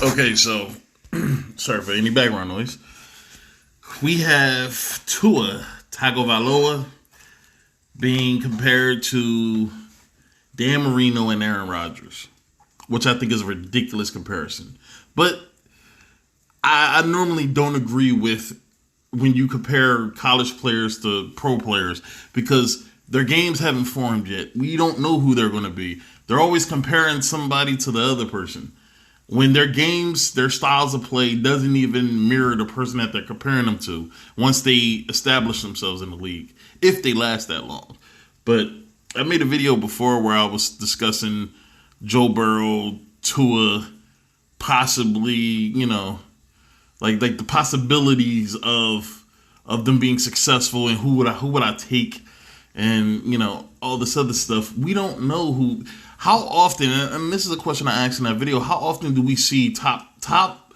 Okay, so sorry for any background noise. We have Tua Tagovailoa being compared to Dan Marino and Aaron Rodgers, which I think is a ridiculous comparison. But I normally don't agree with when you compare college players to pro players because their games haven't formed yet. We don't know who they're going to be. They're always comparing somebody to the other person. When their games, their styles of play doesn't even mirror the person that they're comparing them to once they establish themselves in the league, if they last that long. But I made a video before where I was discussing Joe Burrow, Tua, possibly, like the possibilities of them being successful and who would I take, and all this other stuff. We don't know who. How often, and this is a question I asked in that video, how often do we see top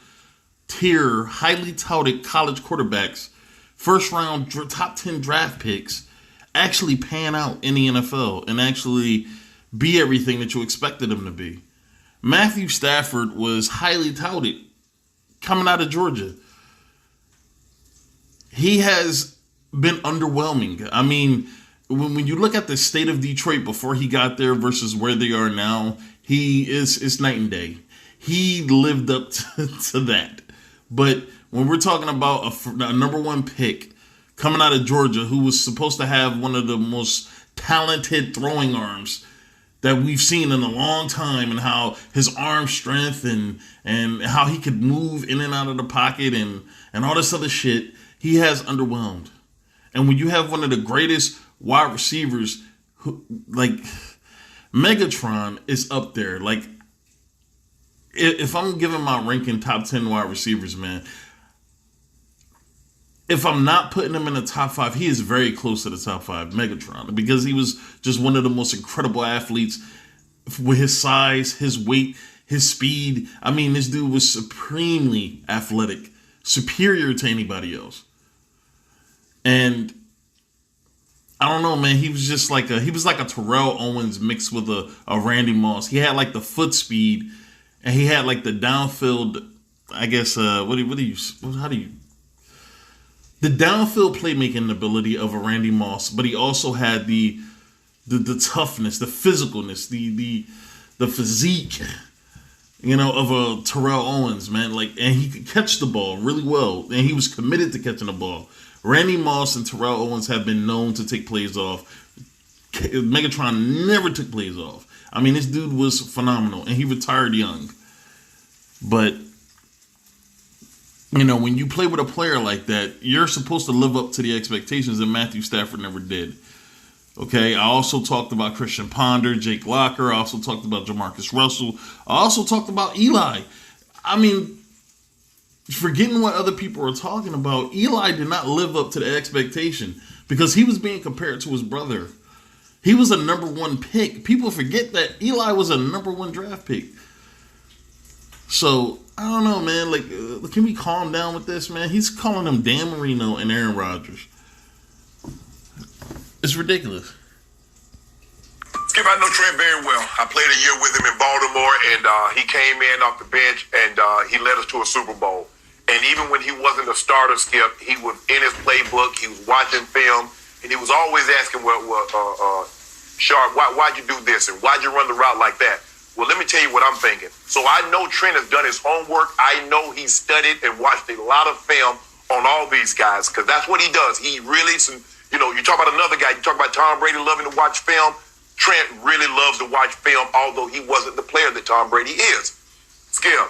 tier, highly touted college quarterbacks, first round top 10 draft picks, actually pan out in the NFL and actually be everything that you expected them to be? Matthew Stafford was highly touted coming out of Georgia. He has been underwhelming. I mean, when you look at the state of Detroit before he got there versus where they are now, it's night and day. He lived up to that. But when we're talking about a number one pick coming out of Georgia, who was supposed to have one of the most talented throwing arms that we've seen in a long time, and how his arm strength and how he could move in and out of the pocket and all this other shit, he has underwhelmed. And when you have one of the greatest wide receivers, like Megatron is up there. Like, if I'm giving my ranking top 10 wide receivers, man, if I'm not putting him in the top 5, he is very close to the top 5, Megatron, because he was just one of the most incredible athletes with his size, his weight, his speed. I mean, this dude was supremely athletic, superior to anybody else. And I don't know, man. He was just like a Terrell Owens mixed with a Randy Moss. He had like the foot speed, and he had like the downfield. I guess the downfield playmaking ability of a Randy Moss, but he also had the toughness, the physicalness, the physique, of a Terrell Owens, man. Like, and he could catch the ball really well, and he was committed to catching the ball. Randy Moss and Terrell Owens have been known to take plays off. Megatron never took plays off. I mean, this dude was phenomenal, and he retired young. But, when you play with a player like that, you're supposed to live up to the expectations that Matthew Stafford never did. Okay, I also talked about Christian Ponder, Jake Locker. I also talked about Jamarcus Russell. I also talked about Eli. I mean, forgetting what other people were talking about, Eli did not live up to the expectation because he was being compared to his brother. He was a number one pick. People forget that Eli was a number one draft pick. So, I don't know, man. Like, can we calm down with this, man? He's calling them Dan Marino and Aaron Rodgers. It's ridiculous. Skip, I know Trent very well. I played a year with him in Baltimore, and he came in off the bench, and he led us to a Super Bowl. And even when he wasn't a starter, Skip, he was in his playbook. He was watching film, and he was always asking, Sharp, why'd you do this? And why'd you run the route like that? Well, let me tell you what I'm thinking. So I know Trent has done his homework. I know he studied and watched a lot of film on all these guys, because that's what he does. He really, you talk about another guy. You talk about Tom Brady loving to watch film. Trent really loves to watch film, although he wasn't the player that Tom Brady is. Skip.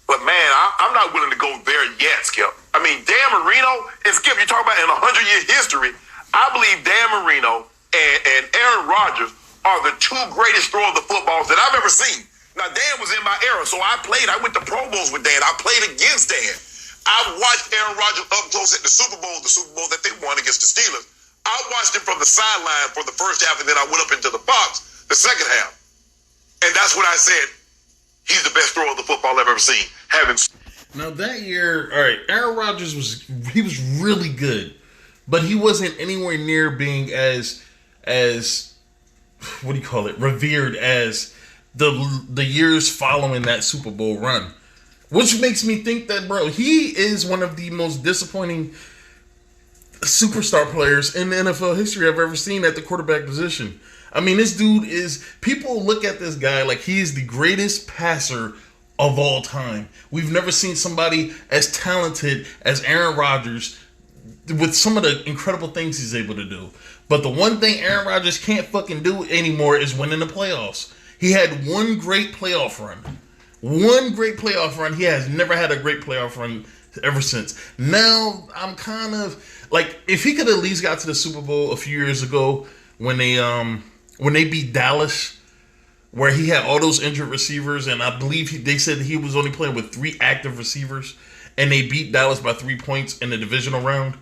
But, man, I'm not willing to go there yet, Skip. I mean, Dan Marino and Skip, you talk about in 100-year history, I believe Dan Marino and Aaron Rodgers are the two greatest throwers of the footballs that I've ever seen. Now, Dan was in my era, so I went to Pro Bowls with Dan. I played against Dan. I watched Aaron Rodgers up close at the Super Bowl that they won against the Steelers. I watched him from the sideline for the first half, and then I went up into the box the second half. And that's when I said, he's the best thrower of the football I've ever seen. Now that year, all right, Aaron Rodgers was really good, but he wasn't anywhere near being as what do you call it, revered as the years following that Super Bowl run. Which makes me think that, bro, he is one of the most disappointing superstar players in the NFL history I've ever seen at the quarterback position. I mean, this dude is... People look at this guy like he is the greatest passer of all time. We've never seen somebody as talented as Aaron Rodgers with some of the incredible things he's able to do. But the one thing Aaron Rodgers can't fucking do anymore is win in the playoffs. He had one great playoff run. One great playoff run. He has never had a great playoff run ever since. Now, I'm kind of... Like, if he could at least got to the Super Bowl a few years ago when they beat Dallas, where he had all those injured receivers, and I believe they said he was only playing with 3 active receivers, and they beat Dallas by 3 points in the divisional round,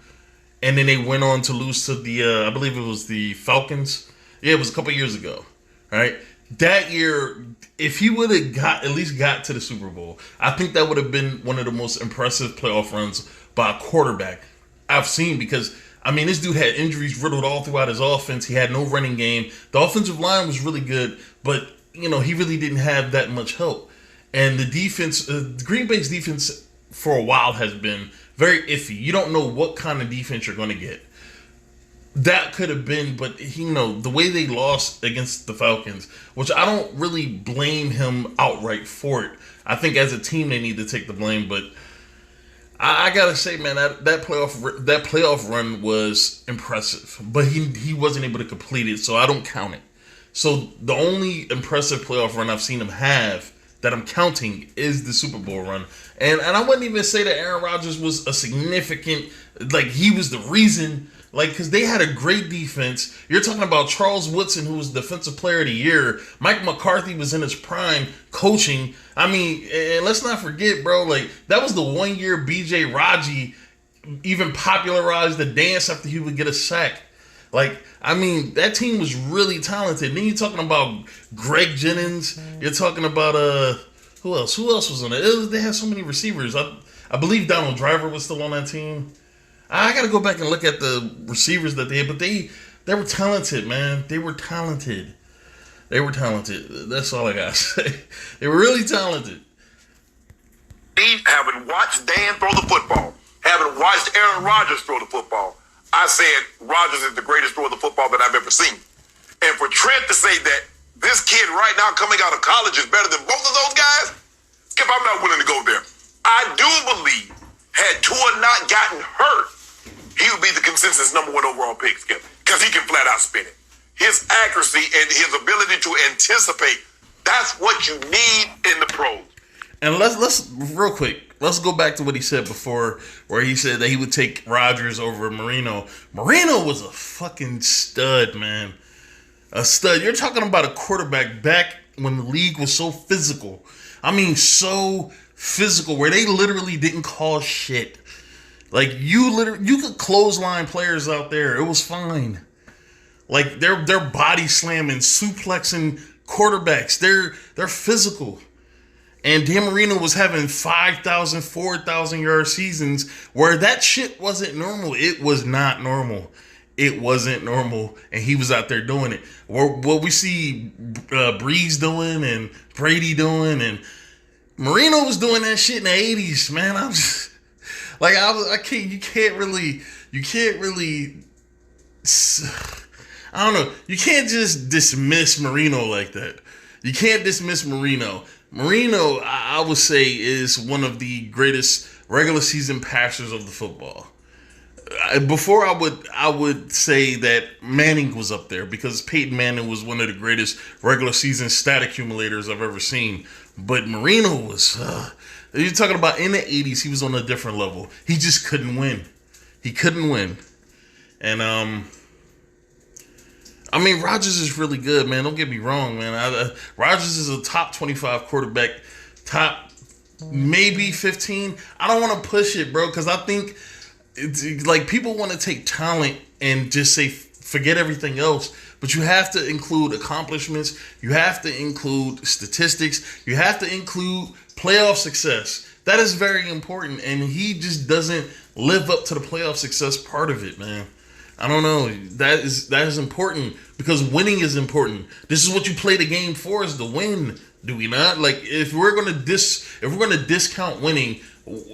and then they went on to lose to the, I believe it was the Falcons. Yeah, it was a couple years ago, right? That year, if he would have at least got to the Super Bowl, I think that would have been one of the most impressive playoff runs by a quarterback I've seen, because I mean, this dude had injuries riddled all throughout his offense. He had no running game. The offensive line was really good, but he really didn't have that much help. And the defense, Green Bay's defense for a while has been very iffy. You don't know what kind of defense you're going to get. That could have been, but the way they lost against the Falcons, which I don't really blame him outright for it. I think as a team they need to take the blame, but I gotta say, man, that playoff run was impressive, but he wasn't able to complete it, so I don't count it. So the only impressive playoff run I've seen him have that I'm counting is the Super Bowl run, and I wouldn't even say that Aaron Rodgers was a significant, like he was the reason. Like, because they had a great defense. You're talking about Charles Woodson, who was Defensive Player of the Year. Mike McCarthy was in his prime coaching. I mean, and let's not forget, bro, like, that was the 1 year B.J. Raji even popularized the dance after he would get a sack. Like, I mean, that team was really talented. And then you're talking about Greg Jennings. You're talking about, who else? Who else was on it? They had so many receivers. I believe Donald Driver was still on that team. I got to go back and look at the receivers that they had, but they were talented, man. They were talented. That's all I got to say. They were really talented. Having watched Dan throw the football, having watched Aaron Rodgers throw the football, I said Rodgers is the greatest thrower of the football that I've ever seen. And for Trent to say that this kid right now coming out of college is better than both of those guys, Skip, I'm not willing to go there. I do believe had Tua not gotten hurt, he would be the consensus number 1 overall pick, Skip, because he can flat out spin it. His accuracy and his ability to anticipate, that's what you need in the pros. And let's real quick, let's go back to what he said before, where he said that he would take Rodgers over Marino. Marino was a fucking stud, man. A stud. You're talking about a quarterback back when the league was so physical. I mean, so physical, where they literally didn't call shit. Like, you could clothesline players out there. It was fine. Like, they're body slamming, suplexing quarterbacks. They're physical. And Dan Marino was having 5,000, 4,000 yard seasons where that shit wasn't normal. It was not normal. It wasn't normal. And he was out there doing it. What we see Breeze doing and Brady doing, and Marino was doing that shit in the 80s, man. I'm just... Like, you can't really, I don't know. You can't just dismiss Marino like that. You can't dismiss Marino. Marino, I would say, is one of the greatest regular season passers of the football. Before I would say that Manning was up there, because Peyton Manning was one of the greatest regular season stat accumulators I've ever seen. But Marino was... You're talking about in the 80s, he was on a different level. He just couldn't win. He couldn't win. And, I mean, Rodgers is really good, man. Don't get me wrong, man. Rodgers is a top 25 quarterback, top maybe 15. I don't want to push it, bro, because I think it's like people want to take talent and just say forget everything else. But you have to include accomplishments. You have to include statistics. You have to include playoff success. That is very important. And he just doesn't live up to the playoff success part of it, man. I don't know. That is important, because winning is important. This is what you play the game for, is to win. Do we not? Like, if we're gonna discount winning,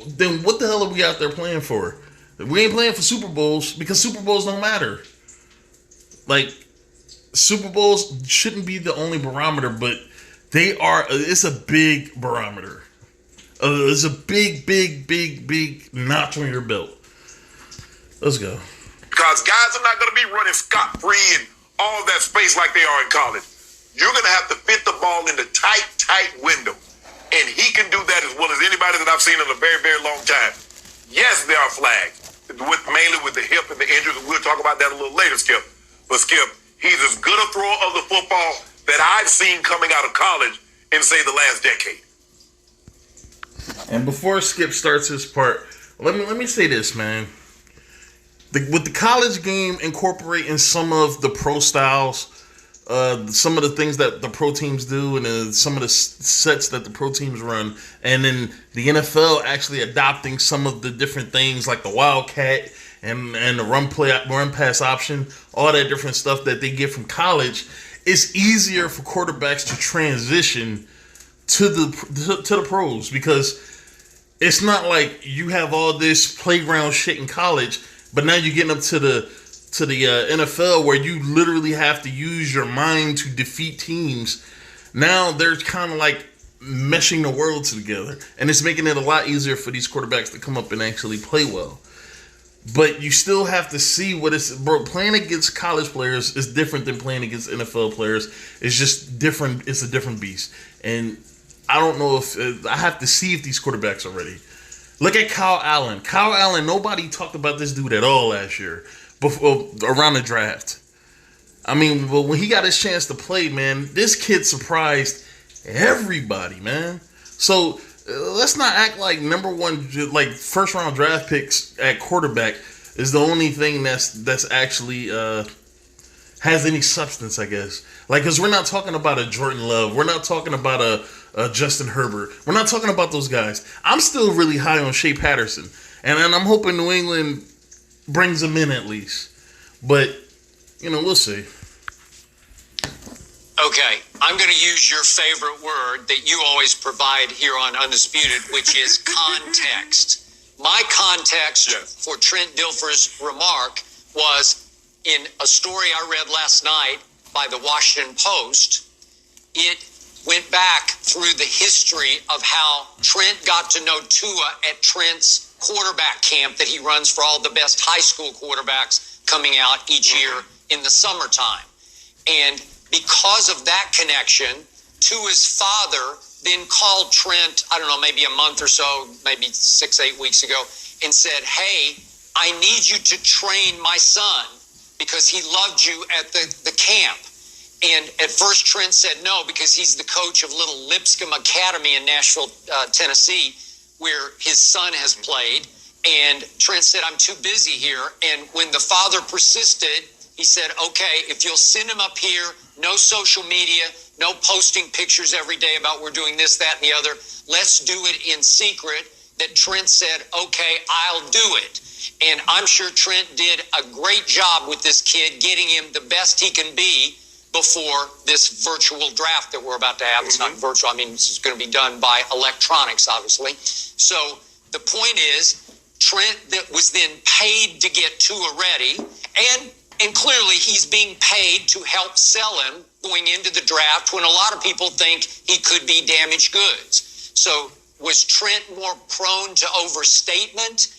then what the hell are we out there playing for? We ain't playing for Super Bowls because Super Bowls don't matter. Like, Super Bowls shouldn't be the only barometer, but they are. It's a big barometer. It's a big notch on your belt. Let's go. Because guys are not going to be running scot-free and all that space like they are in college. You're going to have to fit the ball in the tight window. And he can do that as well as anybody that I've seen in a very, very long time. Yes, there are flags, mainly with the hip and the injuries, and we'll talk about that a little later, Skip. But Skip, he's as good a thrower of the football that I've seen coming out of college in, say, the last decade. And before Skip starts his part, let me say this, man. With the college game incorporating some of the pro styles, some of the things that the pro teams do, and some of the sets that the pro teams run, and then the NFL actually adopting some of the different things like the Wildcat and the run pass option, all that different stuff that they get from college, it's easier for quarterbacks to transition to the pros, because it's not like you have all this playground shit in college, but now you're getting up to the NFL where you literally have to use your mind to defeat teams. Now they're kind of like meshing the worlds together, and it's making it a lot easier for these quarterbacks to come up and actually play well. But you still have to see what it's, bro. Playing against college players is different than playing against NFL players. It's just different. It's a different beast, and I don't know if I have to see if these quarterbacks are ready. Look at Kyle Allen. Kyle Allen. Nobody talked about this dude at all last year, before around the draft. I mean, but when he got his chance to play, man, this kid surprised everybody, man. So let's not act like number one, like first round draft picks at quarterback is the only thing that's actually has any substance, I guess. Like, because we're not talking about a Jordan Love, we're not talking about a Justin Herbert, we're not talking about those guys. I'm still really high on Shea Patterson, and I'm hoping New England brings him in at least. But we'll see. Okay, I'm going to use your favorite word that you always provide here on Undisputed, which is context. My context for Trent Dilfer's remark was in a story I read last night by the Washington Post. It went back through the history of how Trent got to know Tua at Trent's quarterback camp that he runs for all the best high school quarterbacks coming out each year in the summertime. And because of that connection, Tua's father then called Trent, I don't know, maybe a month or so, maybe 6-8 weeks ago, and said, hey, I need you to train my son because he loved you at the camp. And at first Trent said no, because he's the coach of Little Lipscomb Academy in Nashville, Tennessee, where his son has played. And Trent said, I'm too busy here. And when the father persisted, he said, okay, if you'll send him up here, no social media, no posting pictures every day about we're doing this, that, and the other. Let's do it in secret. That Trent said, okay, I'll do it. And I'm sure Trent did a great job with this kid, getting him the best he can be before this virtual draft that we're about to have. It's not virtual. I mean, this is going to be done by electronics, obviously. So the point is, Trent that was then paid to get Tua ready, and clearly he's being paid to help sell him going into the draft when a lot of people think he could be damaged goods. So was Trent more prone to overstatement?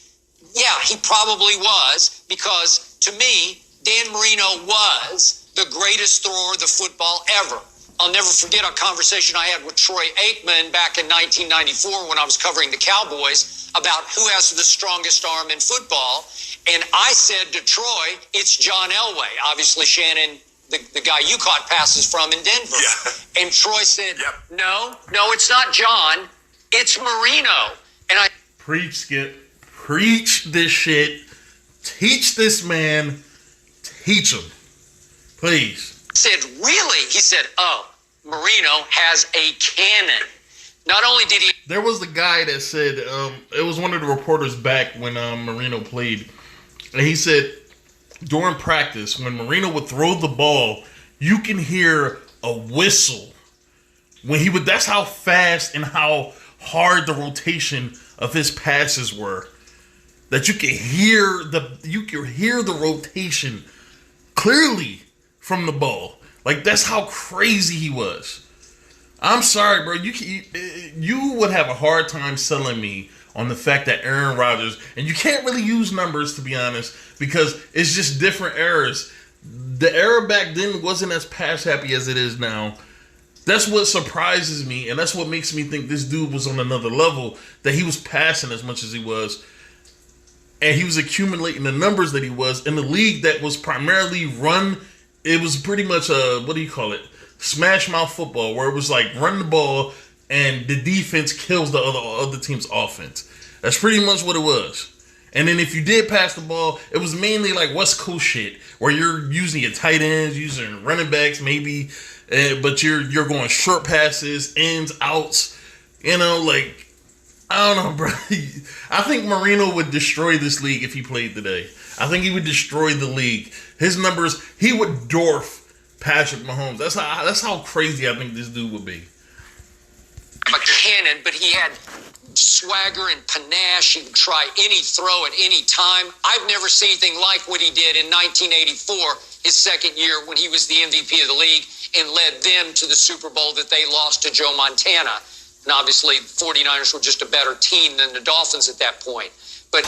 Yeah, he probably was, because to me, Dan Marino was the greatest thrower of the football ever. I'll never forget a conversation I had with Troy Aikman back in 1994 when I was covering the Cowboys about who has the strongest arm in football. And I said to Troy, it's John Elway. Obviously, Shannon, the guy you caught passes from in Denver. Yeah. And Troy said, no, it's not John. It's Marino. And I... Preach, Skip. Preach this shit. Teach this man. Teach him. Please. Said, really? He said, oh, Marino has a cannon. Not only did he... There was the guy that said, it was one of the reporters back when Marino played. And he said, during practice, when Marino would throw the ball, you can hear a whistle That's how fast and how hard the rotation of his passes were. That you could hear the rotation clearly from the ball. Like, that's how crazy he was. I'm sorry, bro. You would have a hard time selling me on the fact that Aaron Rodgers, and you can't really use numbers, to be honest, because it's just different eras. The era back then wasn't as pass happy as it is now. That's what surprises me, and that's what makes me think this dude was on another level, that he was passing as much as he was, and he was accumulating the numbers that he was in the league that was primarily run. It was pretty much smash mouth football, where it was like run the ball and the defense kills the other team's offense. That's pretty much what it was. And then if you did pass the ball, it was mainly like West Coast shit, where you're using your tight ends, using running backs maybe, but you're going short passes, ins, outs. You know, like, I don't know, bro. I think Marino would destroy this league if he played today. I think he would destroy the league. His numbers, he would dwarf Patrick Mahomes. That's how crazy I think this dude would be. A cannon, but he had swagger and panache. He would try any throw at any time. I've never seen anything like what he did in 1984, his second year when he was the MVP of the league and led them to the Super Bowl that they lost to Joe Montana. And obviously, 49ers were just a better team than the Dolphins at that point. But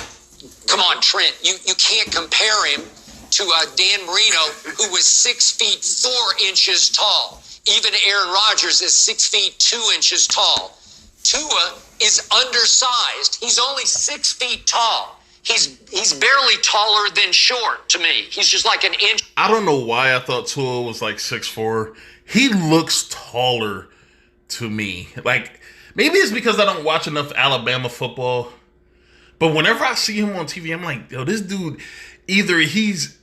come on, Trent, you can't compare him to Dan Marino, who was 6 feet 4 inches tall. Even Aaron Rodgers is 6 feet 2 inches tall. Tua is undersized. He's only 6 feet tall. He's barely taller than short to me. He's just like an inch. I don't know why I thought Tua was like 6'4". He looks taller to me. Like, maybe it's because I don't watch enough Alabama football. But whenever I see him on TV, I'm like, yo, this dude, either he's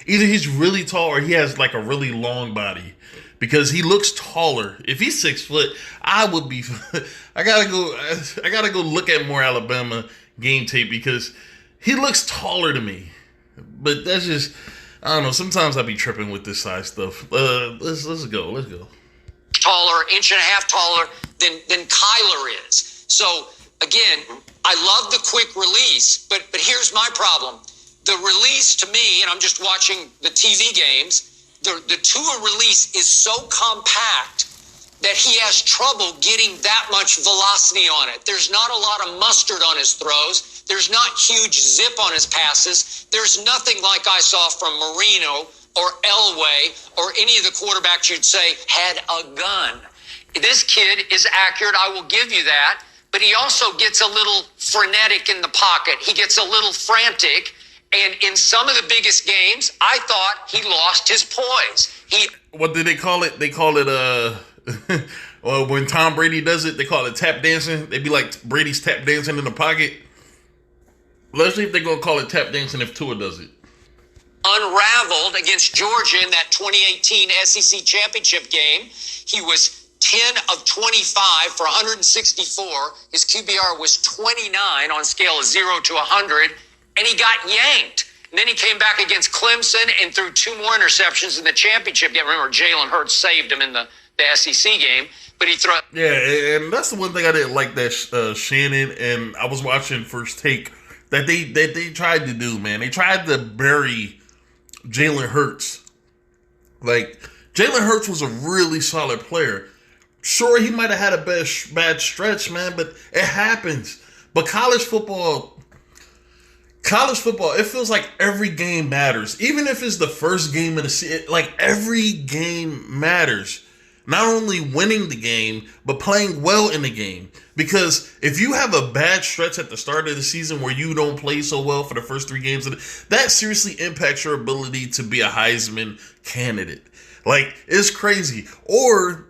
really tall or he has like a really long body. Because he looks taller. If he's 6 foot, I would be. I gotta go look at more Alabama game tape because he looks taller to me. But that's just, I don't know. Sometimes I be tripping with this size stuff. Let's go. Taller, inch and a half taller than Kyler is. So again, I love the quick release, but here's my problem. The release to me, and I'm just watching the TV games. The Tua release is so compact that he has trouble getting that much velocity on it. There's not a lot of mustard on his throws. There's not huge zip on his passes. There's nothing like I saw from Marino or Elway or any of the quarterbacks you'd say had a gun. This kid is accurate. I will give you that. But he also gets a little frenetic in the pocket. He gets a little frantic. And in some of the biggest games, I thought he lost his poise. What did they call it? They call it well, when Tom Brady does it, they call it tap dancing. They be like Brady's tap dancing in the pocket. Let's see if they're gonna call it tap dancing if Tua does it. Unraveled against Georgia in that 2018 SEC championship game. He was 10 of 25 for 164. His QBR was 29 on a scale of 0 to 100. And he got yanked. And then he came back against Clemson and threw 2 more interceptions in the championship game. Remember, Jalen Hurts saved him in the SEC game. But he threw... Yeah, and that's the one thing I didn't like that Shannon and I was watching First Take that they tried to do, man. They tried to bury Jalen Hurts. Like, Jalen Hurts was a really solid player. Sure, he might have had a bad stretch, man, but it happens. But college football, it feels like every game matters. Even if it's the first game of the season, like every game matters. Not only winning the game, but playing well in the game. Because if you have a bad stretch at the start of the season where you don't play so well for the first 3 games, that seriously impacts your ability to be a Heisman candidate. Like, it's crazy. Or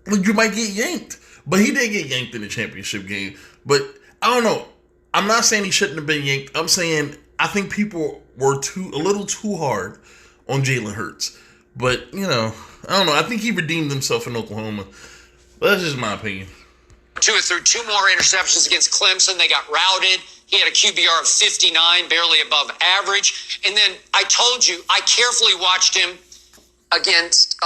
you might get yanked. But he did get yanked in the championship game. But I don't know. I'm not saying he shouldn't have been yanked. I'm saying I think people were a little too hard on Jalen Hurts. But, you know, I don't know. I think he redeemed himself in Oklahoma. But that's just my opinion. Tua threw 2 more interceptions against Clemson. They got routed. He had a QBR of 59, barely above average. And then I told you, I carefully watched him against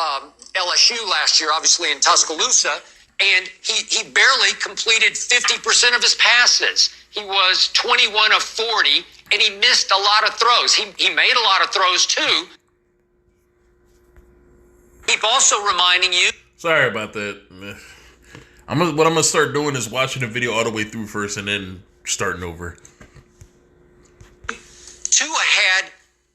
LSU last year, obviously in Tuscaloosa, and he barely completed 50% of his passes. He was 21 of 40, and he missed a lot of throws. He made a lot of throws too. Keep also reminding you. Sorry about that. What I'm gonna start doing is watching the video all the way through first, and then starting over. Tua had,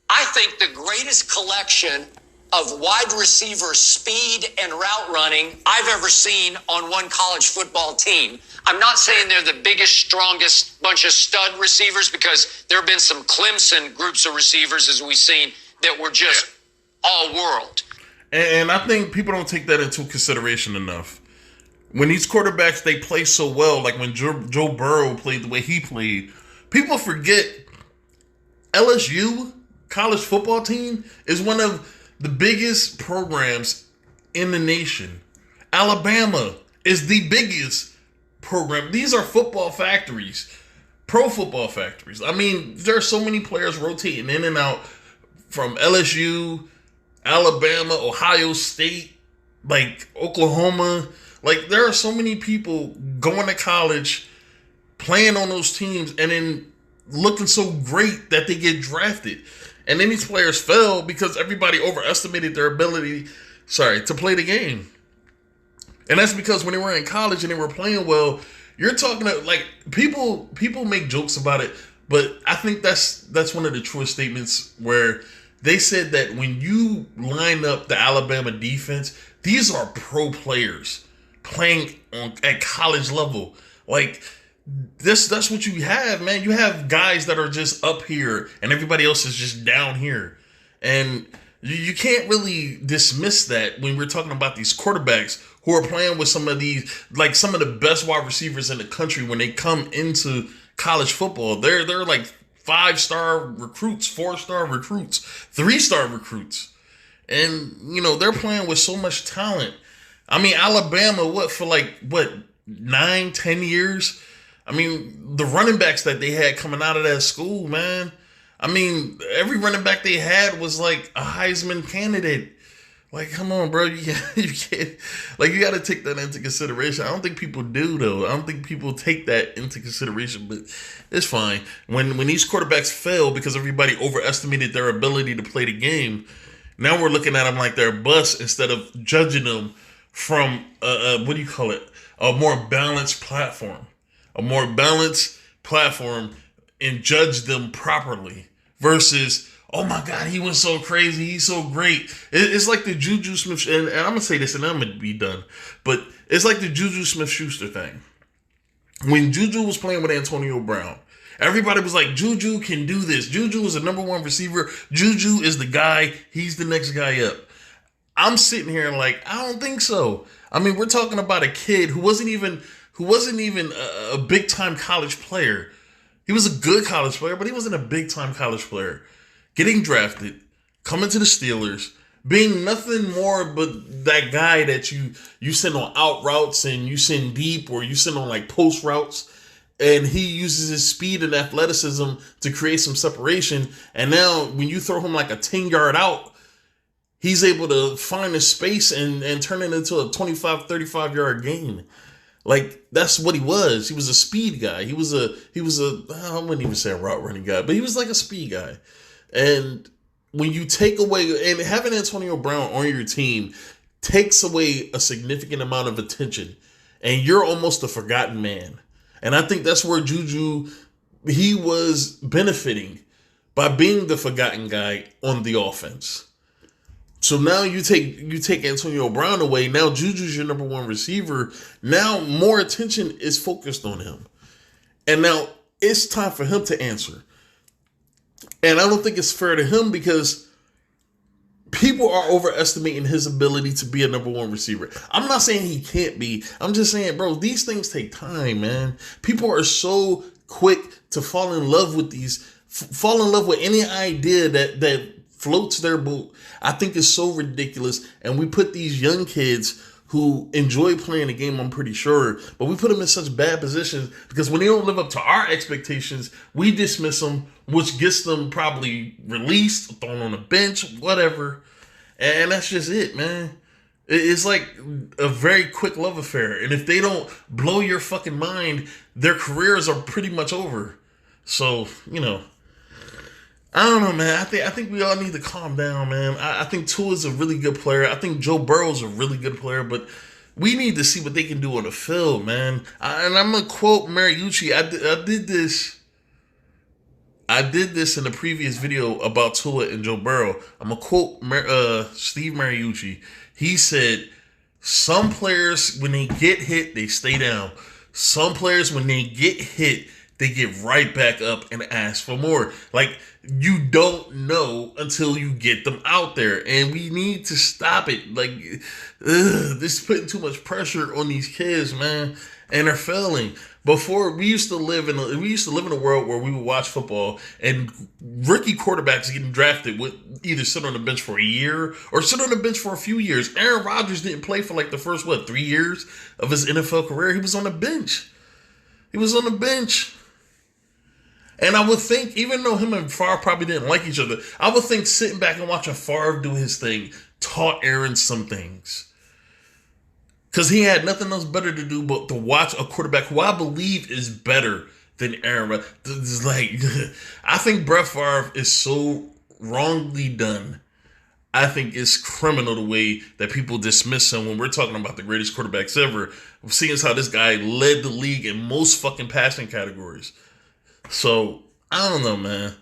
I think, the greatest collection of wide receiver speed and route running I've ever seen on one college football team. I'm not saying they're the biggest, strongest bunch of stud receivers, because there have been some Clemson groups of receivers, as we've seen, that were just all world. And I think people don't take that into consideration enough. When these quarterbacks, they play so well, like when Joe Burrow played the way he played, people forget LSU, college football team, is one of the biggest programs in the nation. Alabama is the biggest program. These are football factories, pro football factories. I mean, there are so many players rotating in and out from LSU, Alabama, Ohio State, like Oklahoma. Like, there are so many people going to college, playing on those teams, and then looking so great that they get drafted. And then these players fell because everybody overestimated their ability, to play the game. And that's because when they were in college and they were playing well, you're talking to, like, people make jokes about it, but I think that's one of the truest statements, where they said that when you line up the Alabama defense, these are pro players playing at college level. Like, that's what you have, man. You have guys that are just up here and everybody else is just down here. And you can't really dismiss that when we're talking about these quarterbacks who are playing with some of these, like, some of the best wide receivers in the country. When they come into college football, they're like 5-star recruits, 4-star recruits, 3-star recruits. And, you know, they're playing with so much talent. I mean, Alabama, for 9-10 years? I mean, the running backs that they had coming out of that school, man. I mean, every running back they had was like a Heisman candidate. Like, come on, bro. You can't, like, you got to take that into consideration. I don't think people do, though. I don't think people take that into consideration, but it's fine. When these quarterbacks fail because everybody overestimated their ability to play the game, now we're looking at them like they're bust instead of judging them from, a more balanced platform. A more balanced platform, and judge them properly versus, oh my God, he was so crazy, he's so great. It's like the Juju Smith, and I'm going to say this and I'm going to be done, but it's like the Juju Smith-Schuster thing. When Juju was playing with Antonio Brown, everybody was like, Juju can do this. Juju is the number one receiver. Juju is the guy. He's the next guy up. I'm sitting here like, I don't think so. I mean, we're talking about a kid who wasn't even a big-time college player. He was a good college player, but he wasn't a big-time college player. Getting drafted, coming to the Steelers, being nothing more but that guy that you send on out routes and you send deep, or you send on like post routes, and he uses his speed and athleticism to create some separation. And now when you throw him like a 10-yard out, he's able to find a space and turn it into a 25, 35-yard gain. Like, that's what he was. He was a speed guy. He was a I wouldn't even say a route running guy, but he was like a speed guy. And when you take away, and having Antonio Brown on your team takes away a significant amount of attention, and you're almost a forgotten man. And I think that's where Juju, he was benefiting by being the forgotten guy on the offense. So now you take Antonio Brown away. Now Juju's your number one receiver. Now more attention is focused on him. And now it's time for him to answer. And I don't think it's fair to him, because people are overestimating his ability to be a number one receiver. I'm not saying he can't be. I'm just saying, bro, these things take time, man. People are so quick to fall in love with any idea that floats their boat. I think it's so ridiculous. And we put these young kids who enjoy playing the game, I'm pretty sure, but we put them in such bad positions because when they don't live up to our expectations, we dismiss them, which gets them probably released, thrown on the bench, whatever. And that's just it, man. It's like a very quick love affair. And if they don't blow your fucking mind, their careers are pretty much over. So, I don't know, man. I think we all need to calm down, man. I think Tua's a really good player. I think Joe Burrow's a really good player, but we need to see what they can do on the field, man. And I'm gonna quote Mariucci. I did this. I did this in the previous video about Tua and Joe Burrow. I'm gonna quote Steve Mariucci. He said, "Some players, when they get hit, they stay down. Some players, when they get hit, they get right back up and ask for more." Like, you don't know until you get them out there. And we need to stop it. Like, this is putting too much pressure on these kids, man. And they're failing. Before, we used to live in a world where we would watch football and rookie quarterbacks getting drafted would either sit on the bench for a year or sit on the bench for a few years. Aaron Rodgers didn't play for like the first, 3 years of his NFL career. He was on the bench. And I would think, even though him and Favre probably didn't like each other, I would think sitting back and watching Favre do his thing taught Aaron some things. Because he had nothing else better to do but to watch a quarterback who I believe is better than Aaron. It's like, I think Brett Favre is so wrongly done. I think it's criminal the way that people dismiss him when we're talking about the greatest quarterbacks ever. Seeing as how this guy led the league in most fucking passing categories. So, I don't know, man.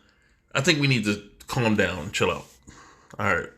I think we need to calm down and chill out. All right.